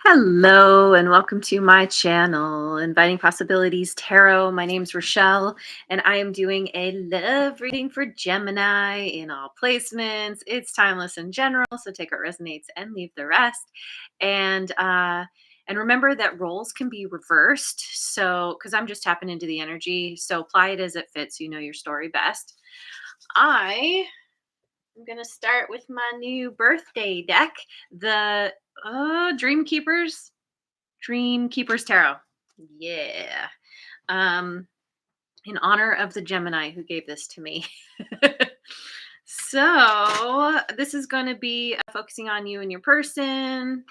Hello and welcome to my channel, Inviting Possibilities Tarot. My name's Rochelle, and I am doing a love reading for Gemini in all placements. It's timeless in general, so take what resonates and leave the rest. And remember that roles can be reversed. So, because I'm just tapping into the energy, so apply it as it fits. You know your story best. I am gonna start with my new birthday deck, the Dream Keepers Dream Keepers Tarot. Yeah. Um, in honor of the Gemini who gave this to me. So, this is going to be focusing on you and your person.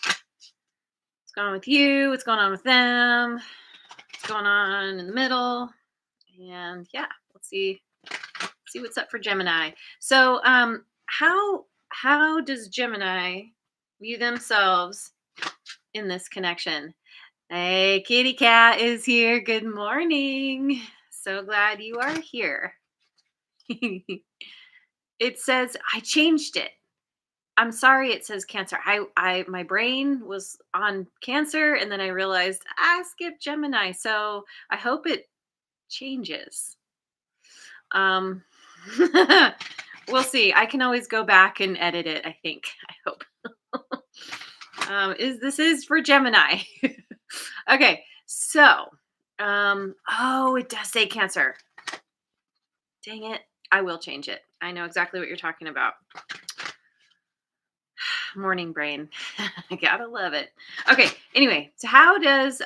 What's going on with you? What's going on with them? What's going on in the middle? And yeah, let's see what's up for Gemini. So, how does Gemini view themselves in this connection? Hey, kitty cat is here. Good morning. So glad you are here. It says I changed it. I'm sorry it says Cancer. I my brain was on Cancer and then I realized I skipped Gemini. So I hope it changes. Um we'll see. I can always go back and edit it, I think. I hope. Is this is for Gemini. Okay, so oh, it does say Cancer. Dang it. I will change it. I know exactly what you're talking about. Morning brain. I gotta love it. Okay, anyway, so how does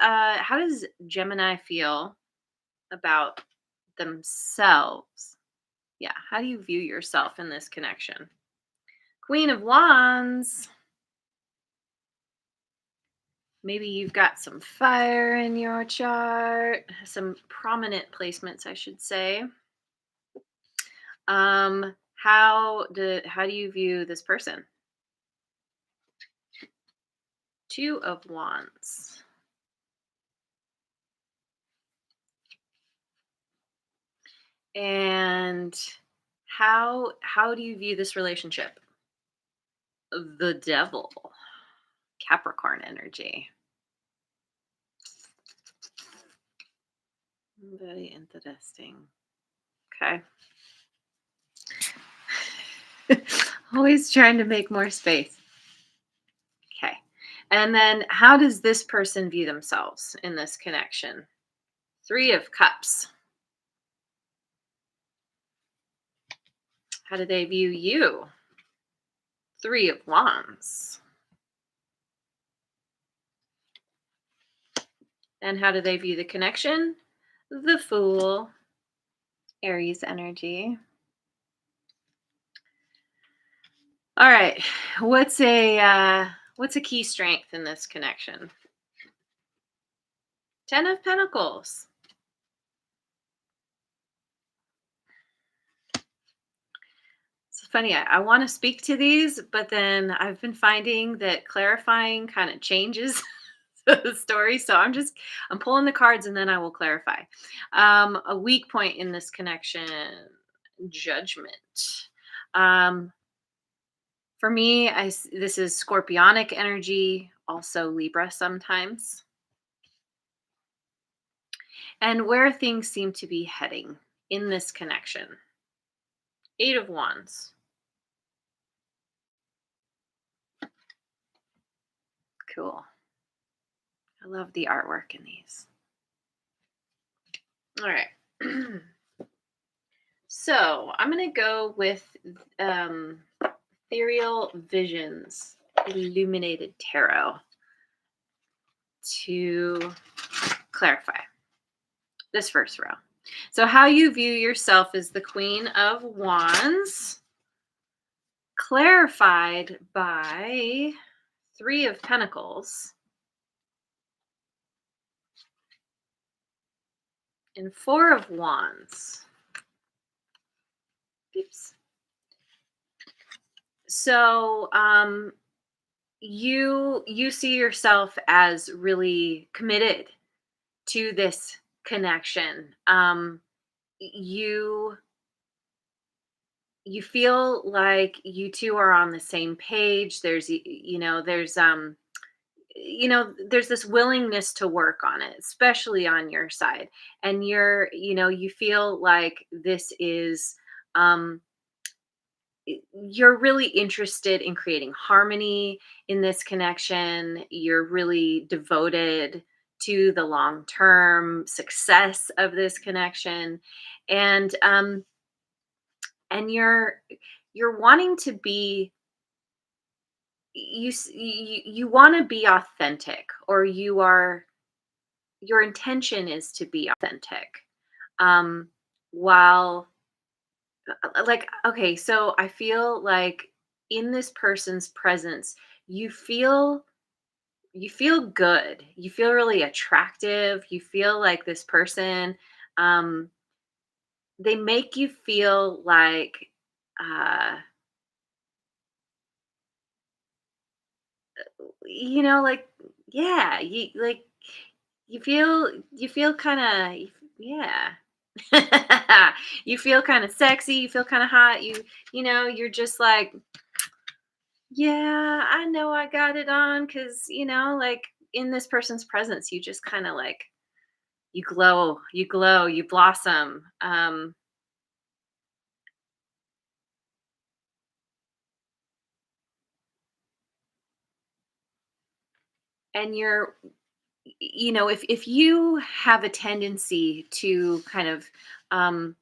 Gemini feel about themselves? Yeah, how do you view yourself in this connection? Queen of Wands. Maybe you've got some fire in your chart, some prominent placements, I should say. How do you view this person? Two of Wands. And how do you view this relationship? The Devil. Capricorn energy. Very interesting. Okay. Always trying to make more space. Okay. And then how does this person view themselves in this connection? Three of Cups. How do they view you? Three of Wands. And how do they view the connection? The Fool. Aries energy. All right. What's a key strength in this connection? Ten of Pentacles. It's funny. I want to speak to these, but then I've been finding that clarifying kind of changes the story. So I'm pulling the cards and then I will clarify. A weak point in this connection, judgment. Um, for me, this is scorpionic energy, also Libra sometimes. And where things seem to be heading in this connection. Eight of Wands. Cool. I love the artwork in these. All right. So I'm going to go with Ethereal Visions Illuminated Tarot to clarify this first row. So how you view yourself as the Queen of Wands, clarified by Three of Pentacles and Four of Wands. Oops. So you see yourself as really committed to this connection. You you feel like you two are on the same page. There's there's this willingness to work on it, especially on your side. And you feel like this is, um, you're really interested in creating harmony in this connection. You're really devoted to the long term success of this connection. And you're wanting to be, you want to be authentic, or your intention is to be authentic, um while, like, okay, so I feel like in this person's presence, you feel you feel good, you feel really attractive, you feel like this person, um they make you feel like, uh like, yeah, you feel kind of, yeah. You feel kind of sexy, you feel kind of hot, you're just like, yeah, I know I got it on, cuz like, in this person's presence, you just kind of like, you glow, you blossom. And if you have a tendency to um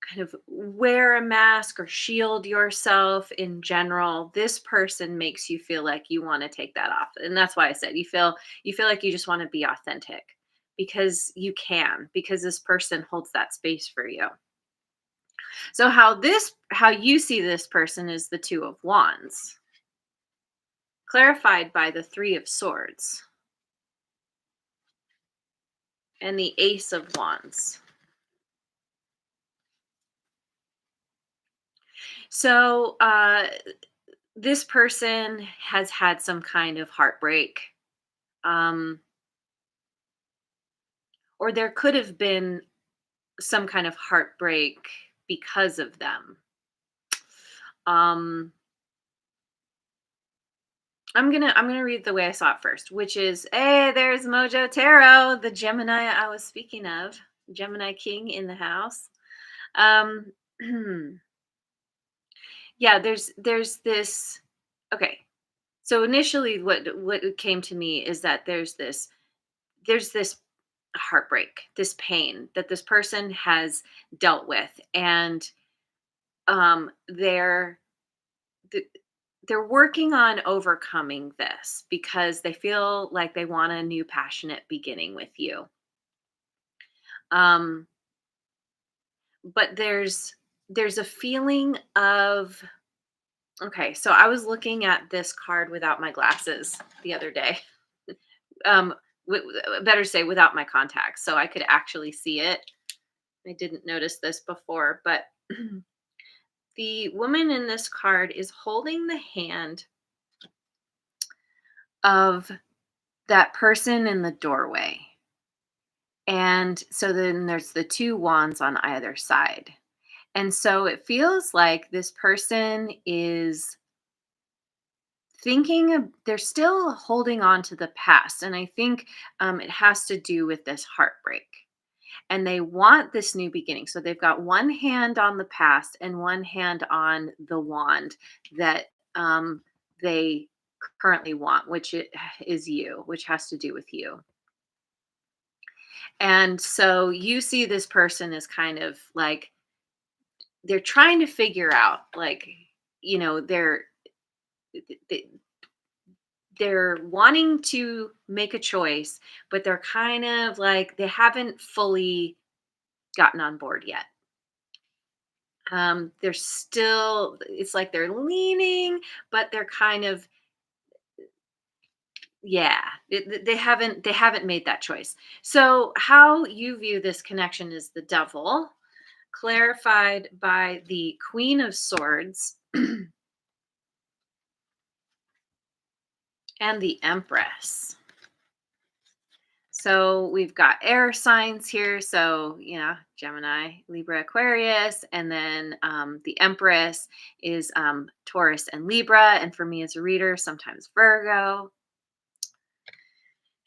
kind of wear a mask or shield yourself in general, this person makes you feel like you want to take that off. And that's why I said you feel like you just want to be authentic, because you can, because this person holds that space for you. So how you see this person is the 2 of wands, clarified by the 3 of swords and the ace of wands. So this person has had some kind of heartbreak, um, or there could have been some kind of heartbreak because of them. Um, I'm gonna read the way I saw it first, which is, hey, there's Mojo Tarot, the Gemini I was speaking of, Gemini King in the house. Um, yeah, there's this. Okay, so initially, what came to me is that there's this heartbreak, this pain that this person has dealt with, and they're th- they're working on overcoming this because they feel like they want a new passionate beginning with you. Um, but there's a feeling of, okay, so I was looking at this card without my glasses the other day. Um, better say without my contacts, so I could actually see it. I didn't notice this before, but the woman in this card is holding the hand of that person in the doorway. And so then there's the 2 wands on either side. And so it feels like this person is they're still holding on to the past. And I think it has to do with this heartbreak. And they want this new beginning. So they've got one hand on the past and one hand on the wand that they currently want, which is you, which has to do with you. And so you see this person as kind of like, they're trying to figure out, like, you know, they're they- they're wanting to make a choice, but they're kind of like, they haven't fully gotten on board yet. They're still, it's like they're leaning, but they're kind of, yeah, they haven't made that choice. So how you view this connection is the devil, clarified by the Queen of Swords and the Empress. So we've got air signs here. So, Gemini, Libra, Aquarius. And then the Empress is Taurus and Libra. And for me as a reader, sometimes Virgo.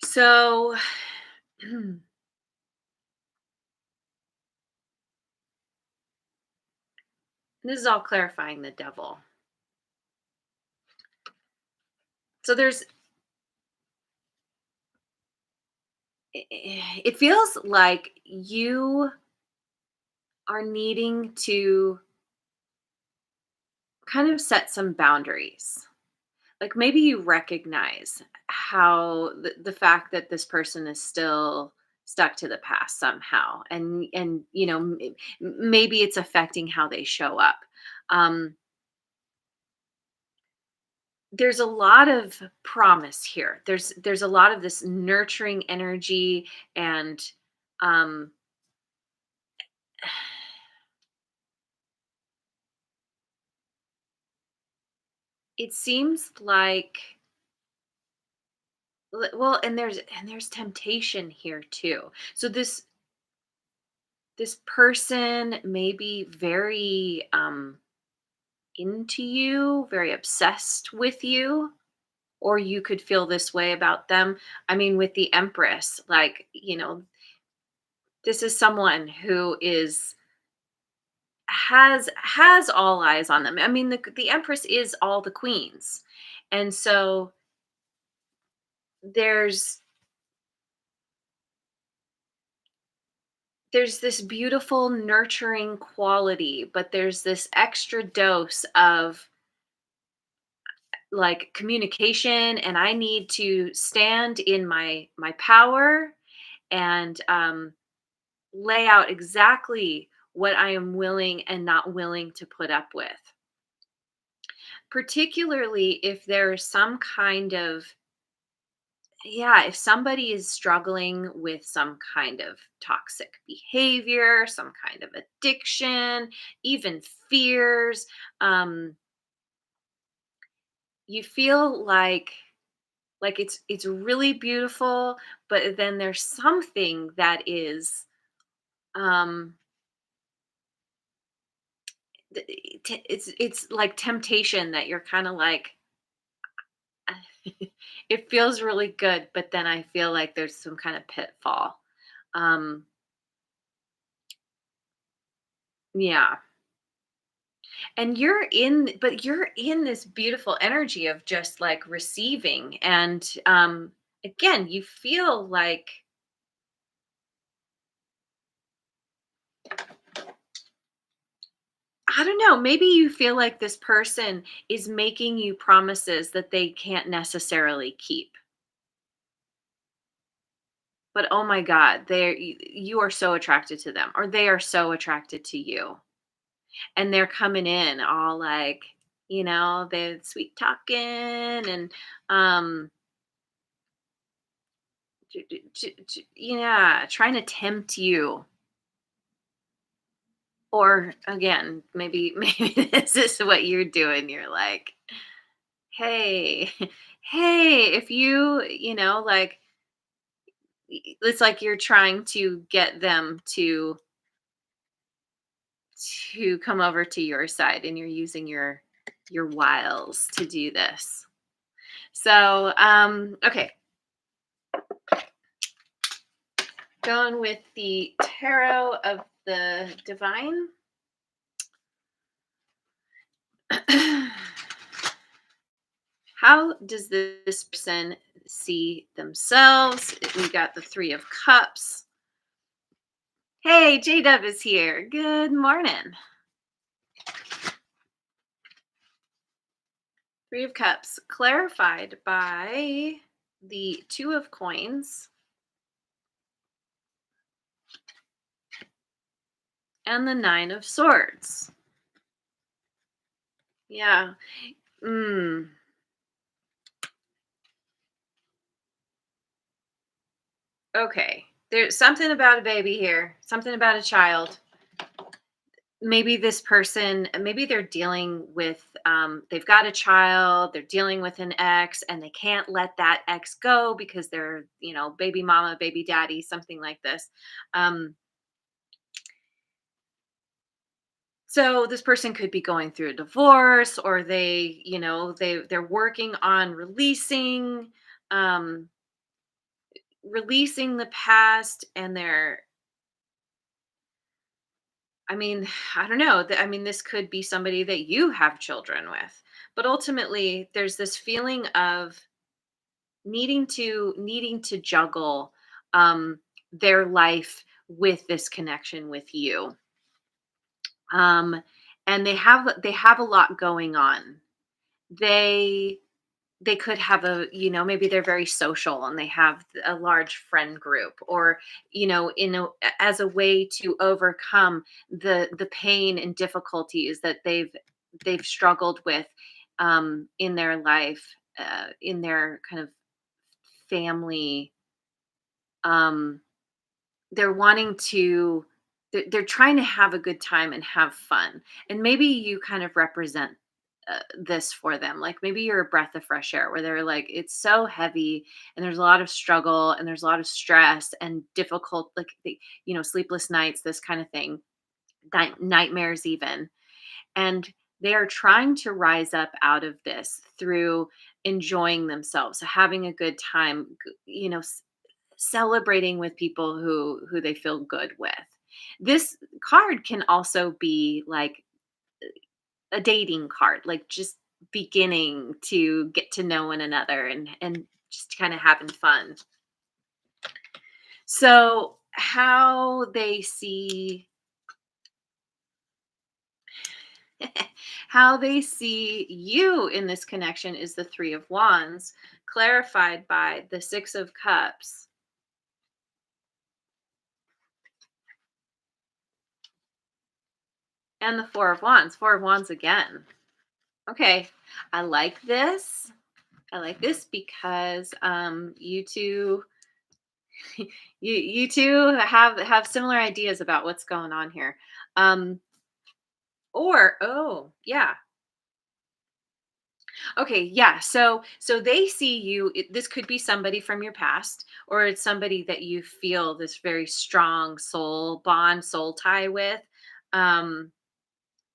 So this is all clarifying the devil. So it feels like you are needing to kind of set some boundaries. Like maybe you recognize how the fact that this person is still stuck to the past somehow, and maybe it's affecting how they show up. um there's a lot of promise here. There's a lot of this nurturing energy, and um it seems like, well, and there's temptation here too. So this person may be very into you, very obsessed with you, or you could feel this way about them. I mean, with the Empress, like, this is someone who is has all eyes on them. I mean, the Empress is all the queens. And so there's there's this beautiful nurturing quality, but there's this extra dose of like communication, and I need to stand in my power, and lay out exactly what I am willing and not willing to put up with. Particularly if there's some kind of, yeah, if somebody is struggling with some kind of toxic behavior, some kind of addiction, even fears, um, you feel like it's really beautiful, but then there's something that is um it's like temptation that you're kind of like, it feels really good, but then I feel like there's some kind of pitfall. um yeah. And you're in this beautiful energy of just like receiving, and again, you feel like, I don't know, maybe you feel like this person is making you promises that they can't necessarily keep. But oh my god, you are so attracted to them, or they are so attracted to you. And they're coming in all like, they're sweet talking, and um yeah, trying to tempt you. Or again, maybe maybe this is what you're doing. You're like, hey, hey, if like, it's like you're trying to get them to come over to your side, and you're using your wiles to do this. So, okay, going with the tarot of the divine. How does this person see themselves? We got the Three of Cups. Hey, J Dub is here. Good morning. Three of Cups, clarified by the Two of Coins and the Nine of Swords. Yeah. Mm. Okay. There's something about a baby here, something about a child. Maybe this person, maybe they're dealing with, they've got a child, they're dealing with an ex, and they can't let that ex go because they're, baby mama, baby daddy, something like this. Um, so this person could be going through a divorce, or they're working on releasing. Um, releasing the past, and they're, I mean, I don't know. I mean, this could be somebody that you have children with. But ultimately, there's this feeling of needing to juggle their life with this connection with you. Um and they have a lot going on. They they could have a, maybe they're very social and they have a large friend group, or as a way to overcome the pain and difficulties that they've struggled with in their life, in their kind of family. um they're wanting to they're trying to have a good time and have fun, and maybe you kind of represent this for them. Like, maybe you're a breath of fresh air where they're like, it's so heavy and there's a lot of struggle and there's a lot of stress and difficult, like, sleepless nights, this kind of thing, nightmares even. And they are trying to rise up out of this through enjoying themselves, so having a good time, celebrating with people who they feel good with. This card can also be like a dating card, like just beginning to get to know one another, and just kind of having fun. So how they see you in this connection is the 3 of Wands, clarified by the 6 of Cups and the 4 of Wands. 4 of Wands again. Okay, I like this. I like this because you two you two have similar ideas about what's going on here. Um or oh, yeah. Okay, yeah. So they see you, this could be somebody from your past, or it's somebody that you feel this very strong soul tie with. Um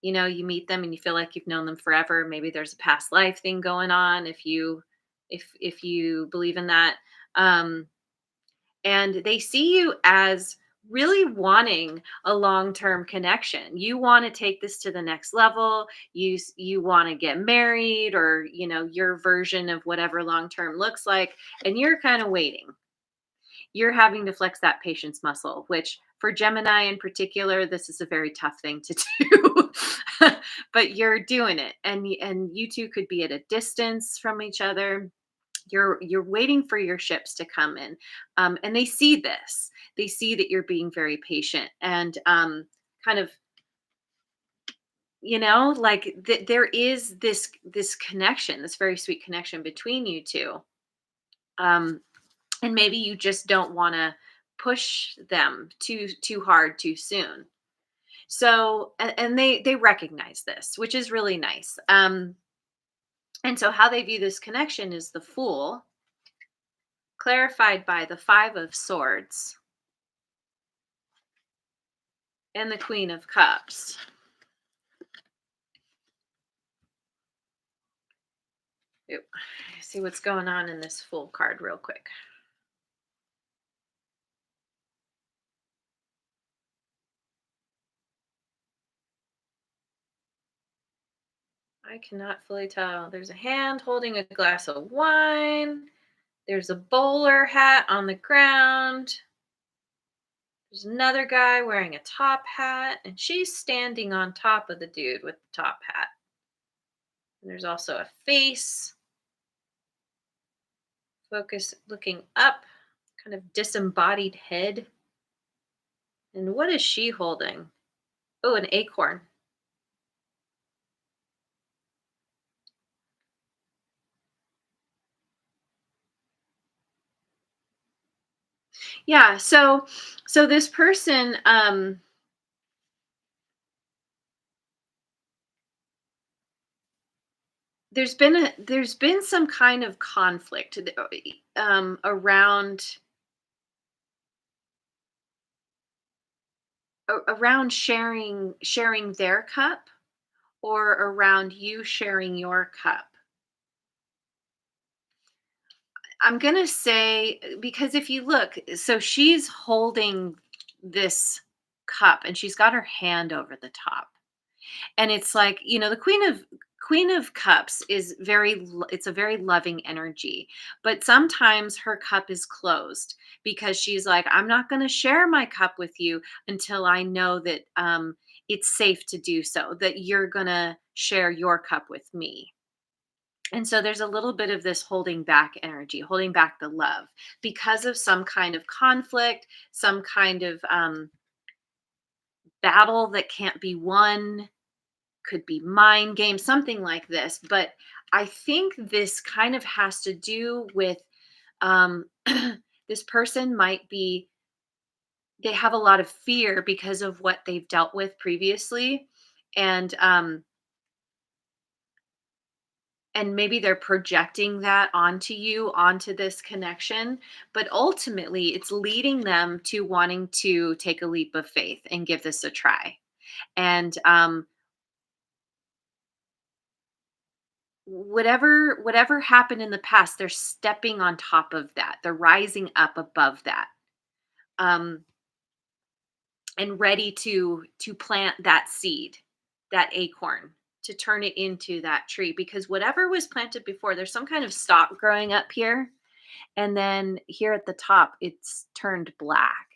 you meet them and you feel like you've known them forever. Maybe there's a past life thing going on, if you believe in that. Um and they see you as really wanting a long-term connection. You want to take this to the next level. You want to get married, or your version of whatever long-term looks like, and you're kind of waiting. You're having to flex that patience muscle, which for Gemini in particular, this is a very tough thing to do. But you're doing it, and you two could be at a distance from each other. You're waiting for your ships to come in, and they see that you're being very patient, and kind of, like, there is this connection, this very sweet connection between you two. um and maybe you just don't want to push them too hard too soon. So, and they recognize this, which is really nice. And so how they view this connection is the Fool, clarified by the 5 of Swords and the Queen of Cups. Ooh, see what's going on in this Fool card real quick. I cannot fully tell. There's a hand holding a glass of wine. There's a bowler hat on the ground. There's another guy wearing a top hat, and she's standing on top of the dude with the top hat. And there's also a face, focus looking up, kind of disembodied head. And what is she holding? Oh, an acorn. Yeah, so this person, there's been some kind of conflict around sharing their cup, or around you sharing your cup. I'm gonna say because if you look, so she's holding this cup and she's got her hand over the top. And it's like, the queen of cups is it's a very loving energy, but sometimes her cup is closed because she's like, I'm not going to share my cup with you until I know that it's safe to do so, that you're going to share your cup with me. And so there's a little bit of this holding back energy, holding back the love because of some kind of conflict, some kind of battle that can't be won, could be mind games, something like this. But I think this kind of has to do with um, this person might be, they have a lot of fear because of what they've dealt with previously. And maybe they're projecting that onto you, onto this connection. But ultimately, it's leading them to wanting to take a leap of faith and give this a try. And whatever happened in the past, they're stepping on top of that, they're rising up above that, um and ready to plant that seed, that acorn, to turn it into that tree, because whatever was planted before, there's some kind of stalk growing up here, and then here at the top it's turned black,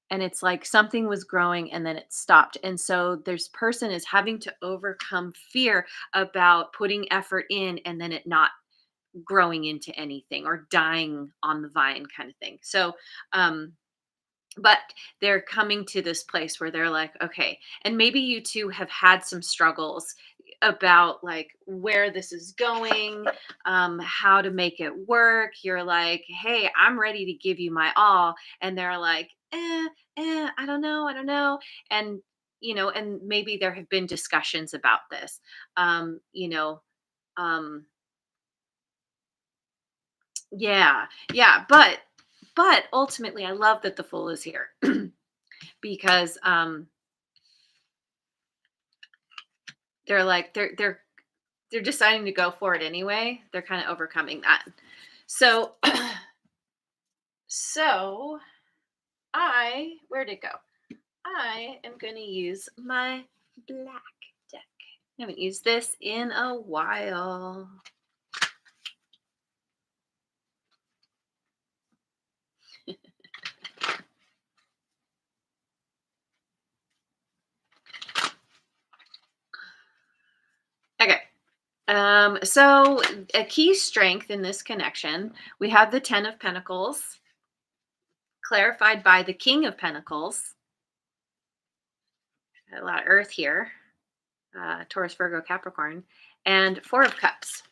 and it's like something was growing and then it stopped. And so this person is having to overcome fear about putting effort in and then it not growing into anything or dying on the vine kind of thing. So, but they're coming to this place where they're like, okay, and maybe you two have had some struggles about like where this is going, how to make it work. You're like, hey, I'm ready to give you my all. And they're like, I don't know. And, and maybe there have been discussions about this, um, you know, um, yeah, yeah, but ultimately I love that the Fool is here because they're like they're deciding to go for it anyway. They're kind of overcoming that. So so I where'd it go? I am going to use my black deck. I haven't used this in a while. Okay. So a key strength in this connection, we have the 10 of Pentacles, clarified by the King of Pentacles. A lot of earth here, Taurus, Virgo, Capricorn, and Four of Cups.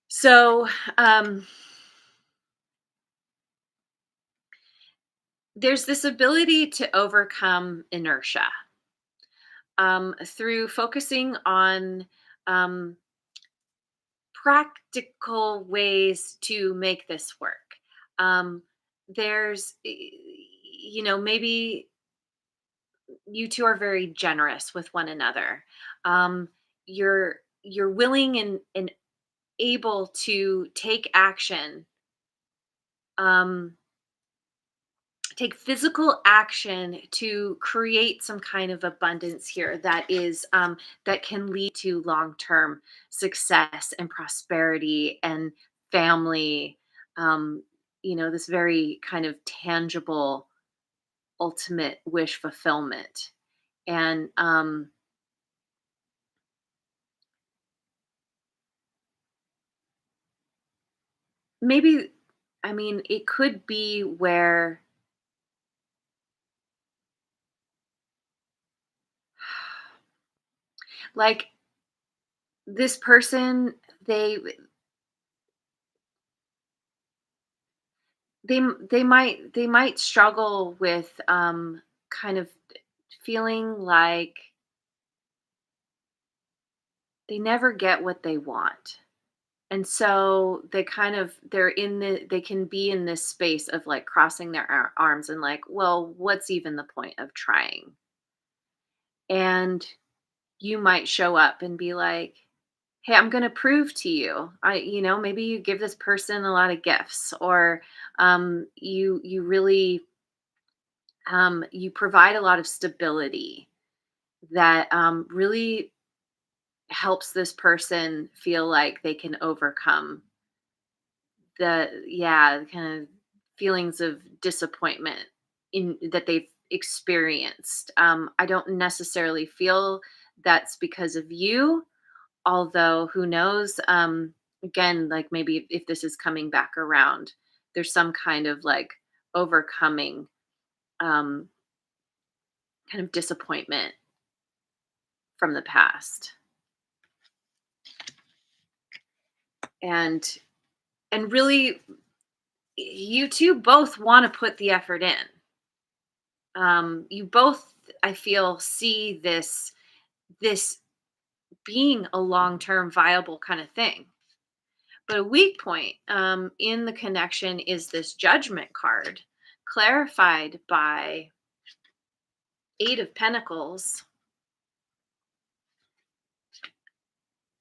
So there's this ability to overcome inertia through focusing on um, practical ways to make this work. Um, maybe you two are very generous with one another. Um, you're willing and able to take action, um, take physical action to create some kind of abundance here that is that can lead to long-term success and prosperity and family. Um, this very kind of tangible, ultimate wish fulfillment. And maybe, I mean, it could be where like this person, they might struggle with kind of feeling like they never get what they want. And so they can be in this space of like crossing their arms and like, well, what's even the point of trying? And you might show up and be like, hey, I'm going to prove to you. Maybe you give this person a lot of gifts, or you really you provide a lot of stability that really helps this person feel like they can overcome the kind of feelings of disappointment in that they've experienced. I don't necessarily feel that's because of you, although who knows. Again, like maybe if this is coming back around, there's some kind of like overcoming um kind of disappointment from the past. And and really, you two both want to put the effort in. You both, I feel, see this being a long-term viable kind of thing. But a weak point in the connection is this judgment card, clarified by Eight of Pentacles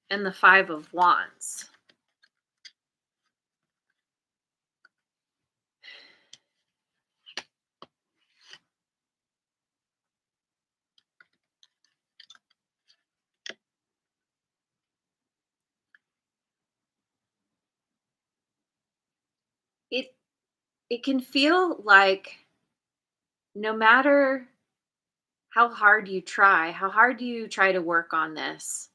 and the Five of Wands. It it can feel like no matter how hard you try to work on this,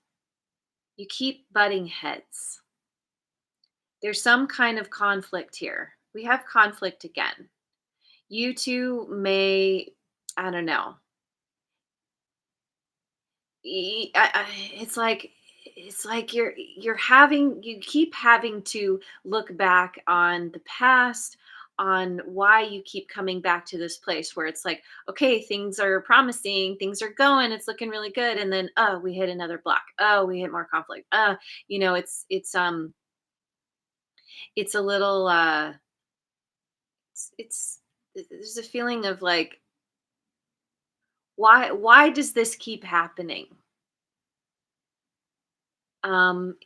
you keep butting heads. There's some kind of conflict here. We have conflict again. You two may, I don't know. It's like you keep having to look back on the past, on why you keep coming back to this place where it's like, okay, things are promising, things are going, it's looking really good, and then oh, we hit another block. Oh, we hit more conflict. It's a little it's there's a feeling of like, why does this keep happening?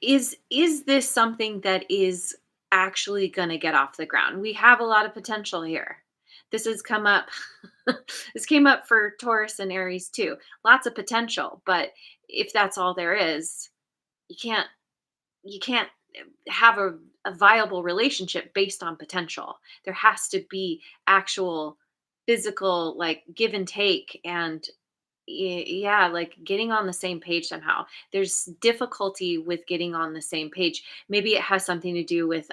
Is this something that is actually going to get off the ground? We have a lot of potential here. This has come up. This came up for Taurus and Aries too. Lots of potential, but if that's all there is, you can't you can't have a viable relationship based on potential. There has to be actual physical, like, give and take, and yeah, like getting on the same page somehow. There's difficulty with getting on the same page. Maybe it has something to do with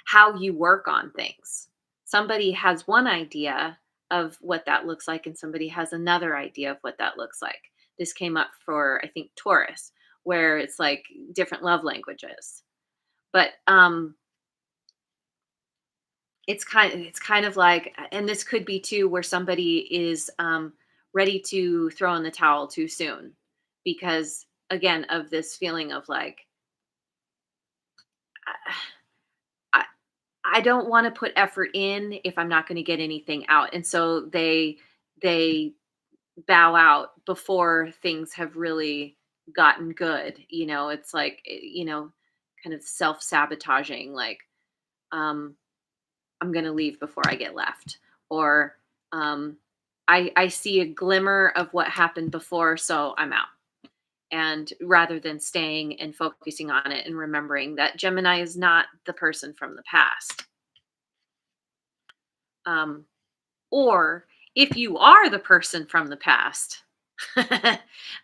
how you work on things. Somebody has one idea of what that looks like, and somebody has another idea of what that looks like. This came up for, I think, Taurus, where it's like different love languages. But it's kind of like, and this could be too, where somebody is ready to throw in the towel too soon because, again, of this feeling of like, i, I don't want to put effort in if I'm not going to get anything out, and so they bow out before things have really gotten good. It's like, kind of self-sabotaging, like, um I'm gonna leave before I get left. Or I see a glimmer of what happened before, so I'm out. And rather than staying and focusing on it and remembering that Gemini is not the person from the past. Um, or if you are the person from the past,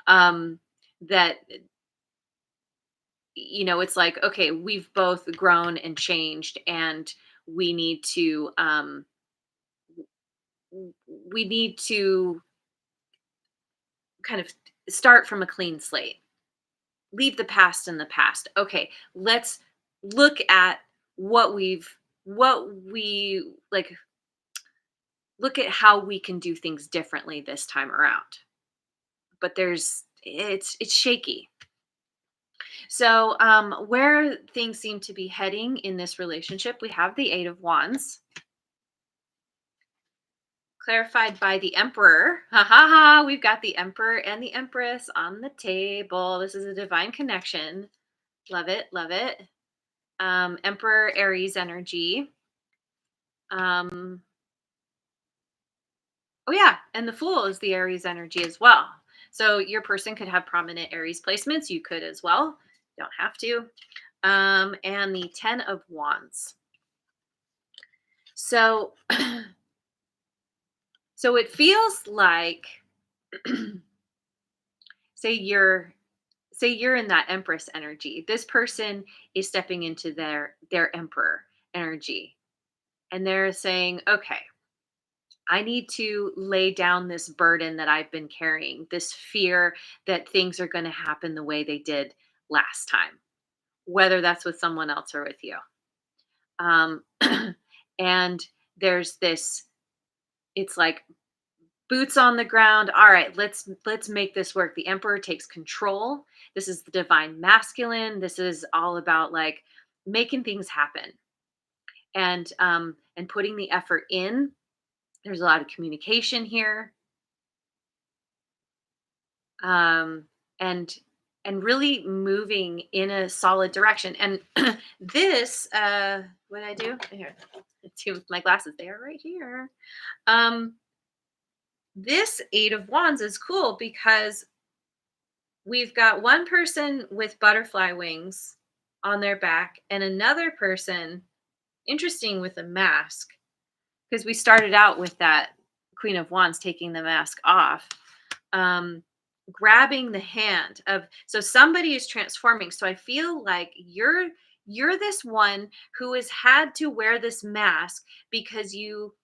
um, that, it's like, okay, we've both grown and changed, and we need to um, we need to kind of start from a clean slate. Leave the past in the past. Okay, let's look at what we like, look at how we can do things differently this time around. But it's shaky. So where things seem to be heading in this relationship, we have the Eight of Wands, clarified by the Emperor. Ha ha ha. We've got the Emperor and the Empress on the table. This is a divine connection. Love it. Love it. Emperor Aries energy. Um, oh, yeah. And the Fool is the Aries energy as well. So your person could have prominent Aries placements. You could as well. Don't have to. And the 10 of Wands. So, so it feels like, say you're say you're in that Empress energy. This person is stepping into their Emperor energy, and they're saying, okay, I need to lay down this burden that I've been carrying, this fear that things are going to happen the way they did last time, whether that's with someone else or with you. um, and there's this, it's like boots on the ground. All right, let's make this work. The Emperor takes control. This is the divine masculine. This is all about like making things happen, and putting the effort in. There's a lot of communication here. um and and really moving in a solid direction. And this, what I do here, two my glasses, they are right here. um this 8 of Wands is cool because we've got one person with butterfly wings on their back and another person, interesting, with a mask, because we started out with that Queen of Wands taking the mask off, um, grabbing the hand of, so somebody is transforming. So I feel like you're this one who has had to wear this mask because you,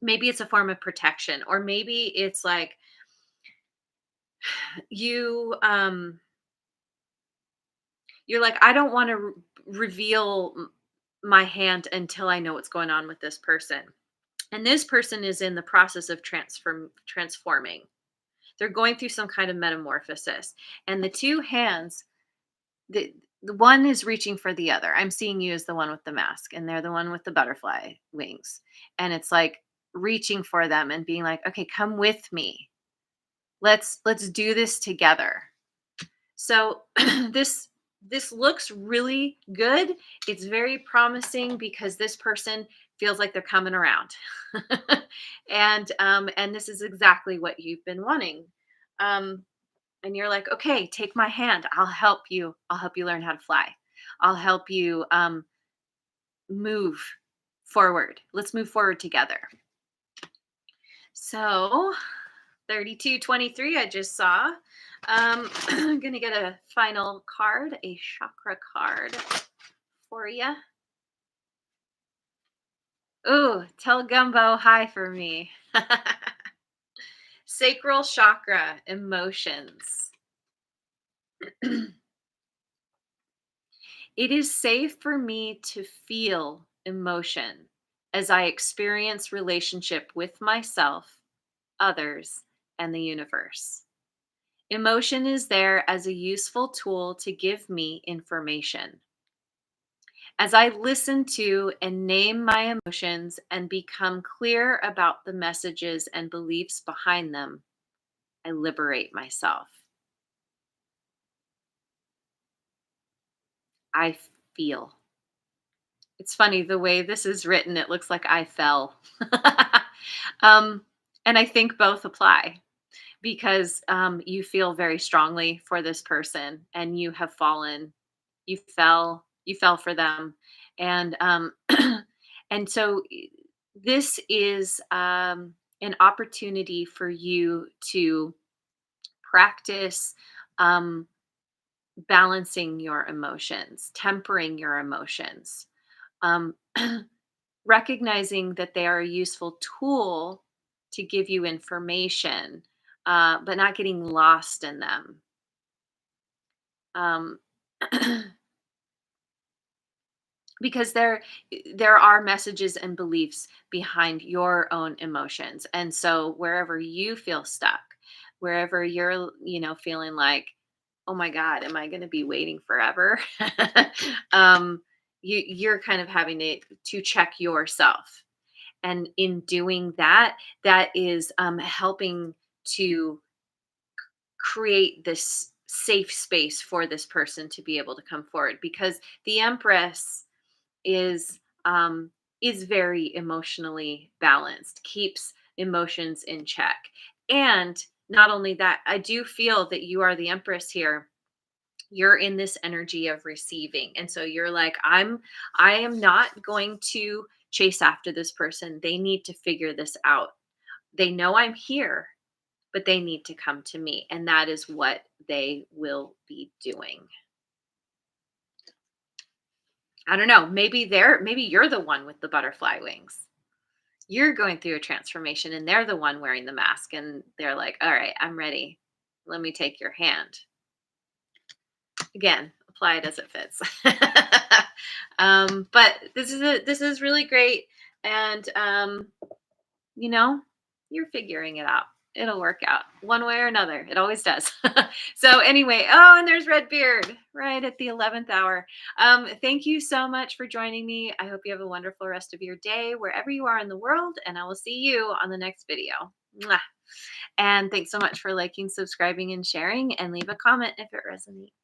maybe it's a form of protection, or maybe it's like you, you're like, I don't want to reveal my hand until I know what's going on with this person. And this person is in the process of transforming. They're going through some kind of metamorphosis. And the two hands, the one is reaching for the other. I'm seeing you as the one with the mask, and they're the one with the butterfly wings. And it's like reaching for them and being like, okay, come with me. Let's do this together. So this looks really good. It's very promising because this person feels like they're coming around. And this is exactly what you've been wanting. Um and you're like, okay, take my hand. I'll help you. I'll help you learn how to fly. I'll help you move forward. Let's move forward together. So 3223, I just saw. I'm going to get a final card, a chakra card for you. Ooh, tell Gumbo hi for me. Sacral chakra, emotions. It is safe for me to feel emotion as I experience relationship with myself, others, and the universe. Emotion is there as a useful tool to give me information. As I listen to and name my emotions and become clear about the messages and beliefs behind them, I liberate myself. I feel. It's funny the way this is written, it looks like I fell. um, and I think both apply because you feel very strongly for this person and you have fallen. You fell for them. And and so this is an opportunity for you to practice um, balancing your emotions, tempering your emotions, um, recognizing that they are a useful tool to give you information, but not getting lost in them. Um, because there are messages and beliefs behind your own emotions, and so wherever you feel stuck, wherever you're, feeling like, oh my god, am I going to be waiting forever? um you're kind of having to check yourself. And in doing that, that is helping to create this safe space for this person to be able to come forward, because the Empress is um is very emotionally balanced, keeps emotions in check. And not only that, I do feel that you are the Empress here. You're in this energy of receiving, and so you're like, I am not going to chase after this person. They need to figure this out. They know I'm here, but they need to come to me, and that is what they will be doing. I don't know, maybe you're the one with the butterfly wings. You're going through a transformation and they're the one wearing the mask, and they're like, "All right, I'm ready. Let me take your hand." Again, apply it as it fits. But this is really great, and you know, you're figuring it out. It'll work out one way or another. It always does. So anyway, oh, and there's Redbeard right at the 11th hour. Thank you so much for joining me. I hope you have a wonderful rest of your day wherever you are in the world, and I will see you on the next video. Mwah. And thanks so much for liking, subscribing, and sharing, and leave a comment if it resonates.